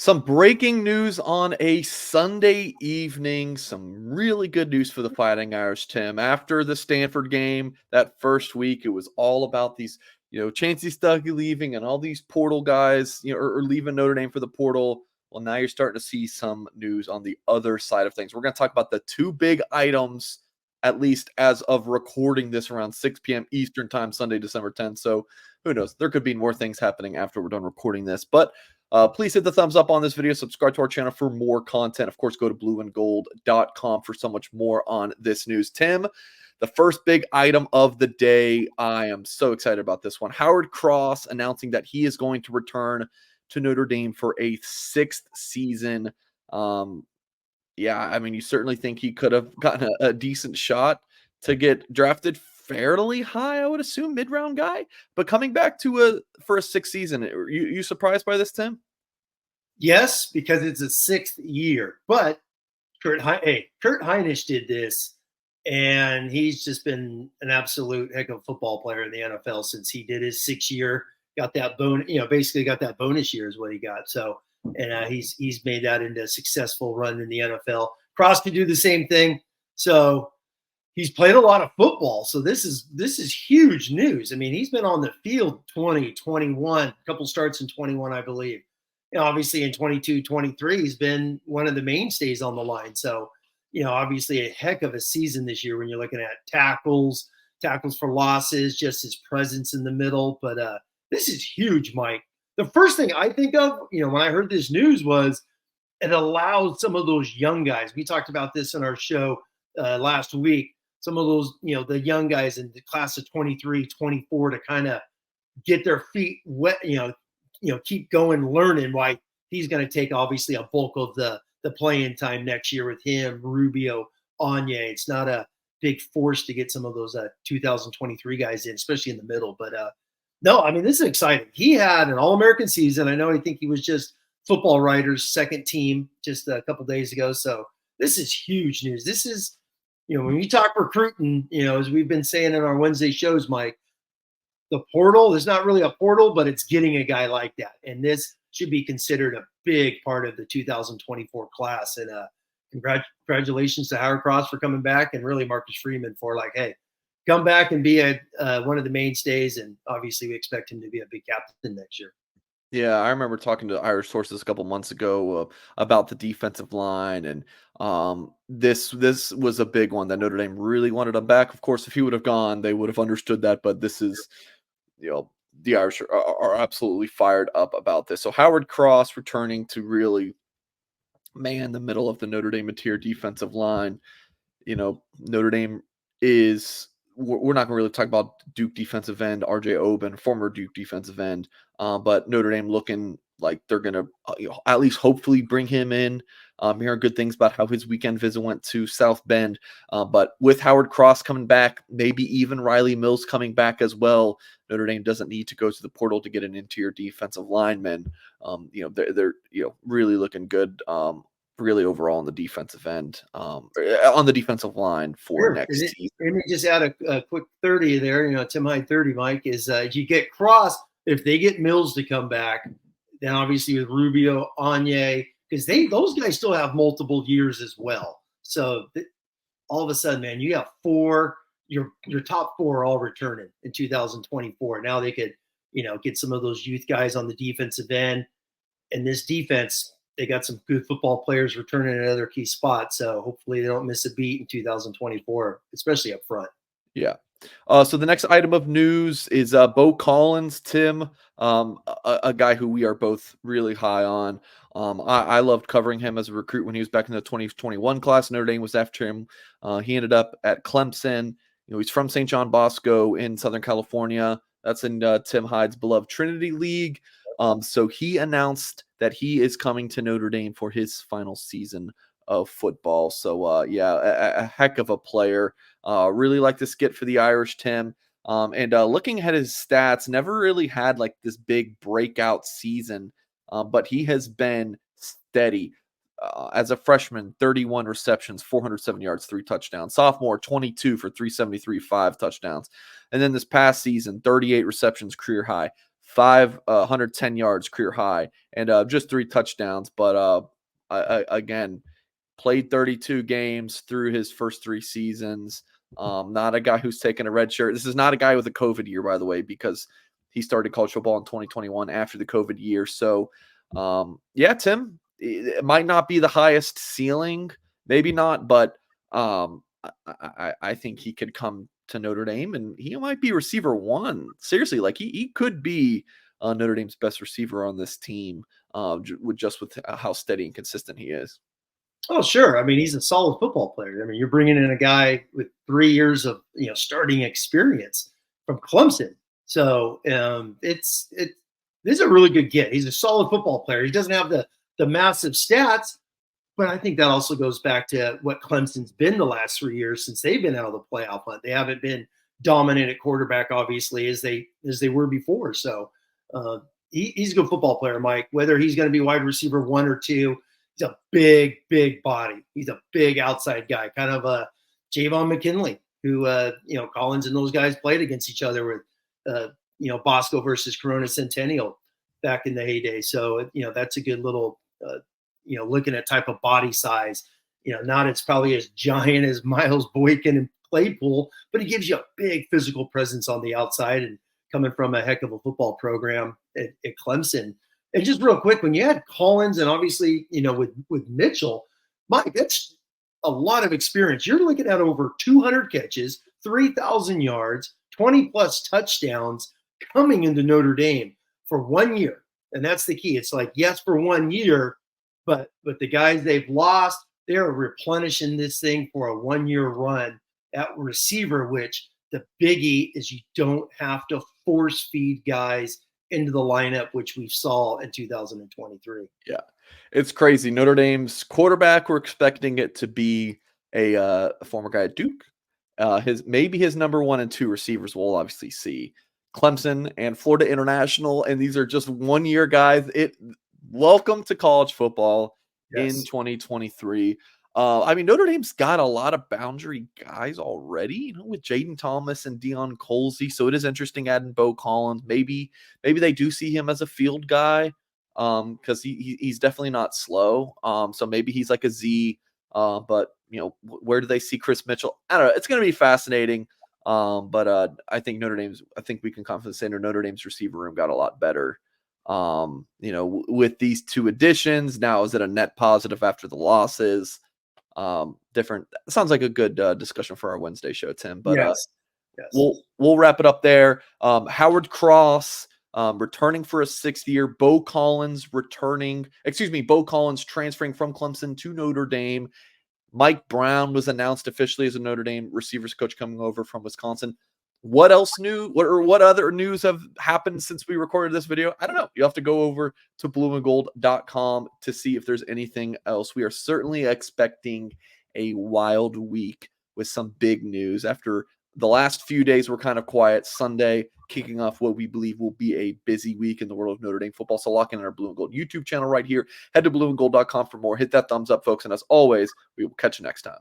Some breaking news on a Sunday evening. Some really good news for the Fighting Irish, Tim. After the Stanford game that first week, it was all about these, Chancey Stuckey leaving and all these portal guys, or leaving Notre Dame for the portal. Well, now you're starting to see some news on the other side of things. We're going to talk about the two big items, at least as of recording this around 6 p.m. Eastern time, Sunday, December 10th. So who knows? There could be more things happening after we're done recording this. But please hit the thumbs up on this video. Subscribe to our channel for more content. Of course, go to blueandgold.com for so much more on this news. Tim, the first big item of the day. I am so excited about this one. Howard Cross announcing that he is going to return to Notre Dame for a sixth season. Yeah, I mean, you certainly think he could have gotten a decent shot to get drafted fairly high, I would assume, mid-round guy. But coming back for a sixth season, you surprised by this, Tim? Yes, because it's a sixth year. But Kurt Hinish did this, and he's just been an absolute heck of a football player in the NFL since he did his 6 year. Got that basically got that bonus year is what he got. So, and he's made that into a successful run in the NFL. Cross could do the same thing. So he's played a lot of football. So this is huge news. I mean, he's been on the field 20, 21, a couple starts in 21, I believe. Obviously in 22, 23, he's been one of the mainstays on the line. So, obviously a heck of a season this year when you're looking at tackles for losses, just his presence in the middle. But this is huge, Mike. The first thing I think of, when I heard this news was it allowed some of those young guys. We talked about this in our show last week. Some of those, the young guys in the class of 23, 24 to kind of get their feet wet, keep going, learning why he's going to take obviously a bulk of the playing time next year with him, Rubio, Anya. It's not a big force to get some of those 2023 guys in, especially in the middle. But no, I mean, this is exciting. He had an All-American season. I know I think he was just Football Writers' second team just a couple days ago. So this is huge news. This is, when you talk recruiting, as we've been saying in our Wednesday shows, Mike, the portal is not really a portal, but it's getting a guy like that. And this should be considered a big part of the 2024 class. And congratulations to Howard Cross for coming back, and really Marcus Freeman for hey, come back and be one of the mainstays. And obviously we expect him to be a big captain next year. Yeah, I remember talking to Irish sources a couple months ago about the defensive line, and this was a big one that Notre Dame really wanted him back. Of course, if he would have gone, they would have understood that. But this is, the Irish are absolutely fired up about this. So Howard Cross returning to really man the middle of the Notre Dame interior defensive line. Notre Dame is. We're not going to really talk about Duke defensive end, RJ Oben, former Duke defensive end, but Notre Dame looking like they're going to at least hopefully bring him in. Hearing good things about how his weekend visit went to South Bend. But with Howard Cross coming back, maybe even Riley Mills coming back as well, Notre Dame doesn't need to go to the portal to get an interior defensive lineman. They're really looking good. Really overall on the defensive end, on the defensive line for next season. Let me just add a quick 30 there. Tim Hyde 30, Mike, is you get Cross, if they get Mills to come back, then obviously with Rubio, Anya, because those guys still have multiple years as well. So all of a sudden, man, you have your top four all returning in 2024. Now they could, get some of those youth guys on the defensive end. And this defense, they got some good football players returning at other key spots. So hopefully they don't miss a beat in 2024, especially up front. Yeah. So the next item of news is Bo Collins, Tim, a guy who we are both really high on. I loved covering him as a recruit when he was back in the 2021 class. Notre Dame was after him. He ended up at Clemson. He's from St. John Bosco in Southern California. That's in Tim Hyde's beloved Trinity League. So he announced that he is coming to Notre Dame for his final season of football. So, a heck of a player. Really like this get for the Irish, Tim. And looking at his stats, never really had this big breakout season, but he has been steady. As a freshman, 31 receptions, 407 yards, 3 touchdowns. Sophomore, 22 for 373, 5 touchdowns. And then this past season, 38 receptions, career high, 510 yards, career high, and just 3 touchdowns. But again, played 32 games through his first 3 seasons. Not a guy who's taken a red shirt. This is not a guy with a COVID year, by the way, because he started college football in 2021 after the COVID year. So, yeah, Tim, it might not be the highest ceiling, maybe not, but I think he could come to Notre Dame and he might be receiver 1. Seriously, like he could be Notre Dame's best receiver on this team, with how steady and consistent he is. Oh, sure. I mean, he's a solid football player. I mean, you're bringing in a guy with 3 years of starting experience from Clemson. So this is a really good get. He's a solid football player. He doesn't have the massive stats, but I think that also goes back to what Clemson's been the last 3 years since they've been out of the playoff hunt. They haven't been dominant at quarterback, obviously, as they were before. So he's a good football player, Mike. Whether he's going to be wide receiver 1 or 2, he's a big body. He's a big outside guy, kind of a Javon McKinley, who Collins and those guys played against each other with Bosco versus Corona Centennial back in the heyday. So that's a good little looking at type of body size. Not it's probably as giant as Miles Boykin and Claypool, but he gives you a big physical presence on the outside and coming from a heck of a football program at Clemson. And just real quick, when you had Collins and obviously, with Mitchell, Mike, that's a lot of experience. You're looking at over 200 catches, 3,000 yards, 20 plus touchdowns coming into Notre Dame for 1 year. And that's the key. It's like, yes, for 1 year, but the guys they've lost, they're replenishing this thing for a 1-year run at receiver, which the biggie is you don't have to force feed guys into the lineup, which we saw in 2023. Yeah, it's crazy. Notre Dame's quarterback, we're expecting it to be a former guy at Duke. His number 1 and 2 receivers we'll obviously see Clemson and Florida International, and these are just 1-year guys. Welcome to college football in 2023. I mean, Notre Dame's got a lot of boundary guys already, with Jaden Thomas and Deion Colsey. So it is interesting adding Bo Collins. Maybe they do see him as a field guy, because he's definitely not slow. So maybe he's like a Z. But where do they see Chris Mitchell? I don't know. It's going to be fascinating. But I think we can confidently say Notre Dame's receiver room got a lot better. With these 2 additions. Now, is it a net positive after the losses? Different. Sounds like a good discussion for our Wednesday show, Tim. But yes. We'll wrap it up there. Howard Cross returning for a 6th year. Bo Collins transferring from Clemson to Notre Dame. Mike Brown was announced officially as a Notre Dame receivers coach coming over from Wisconsin. What else new? What other news have happened since we recorded this video? I don't know. You have to go over to blueandgold.com to see if there's anything else. We are certainly expecting a wild week with some big news. After the last few days were kind of quiet, Sunday kicking off what we believe will be a busy week in the world of Notre Dame football. So lock in our Blue and Gold YouTube channel right here. Head to blueandgold.com for more. Hit that thumbs up, folks. And as always, we will catch you next time.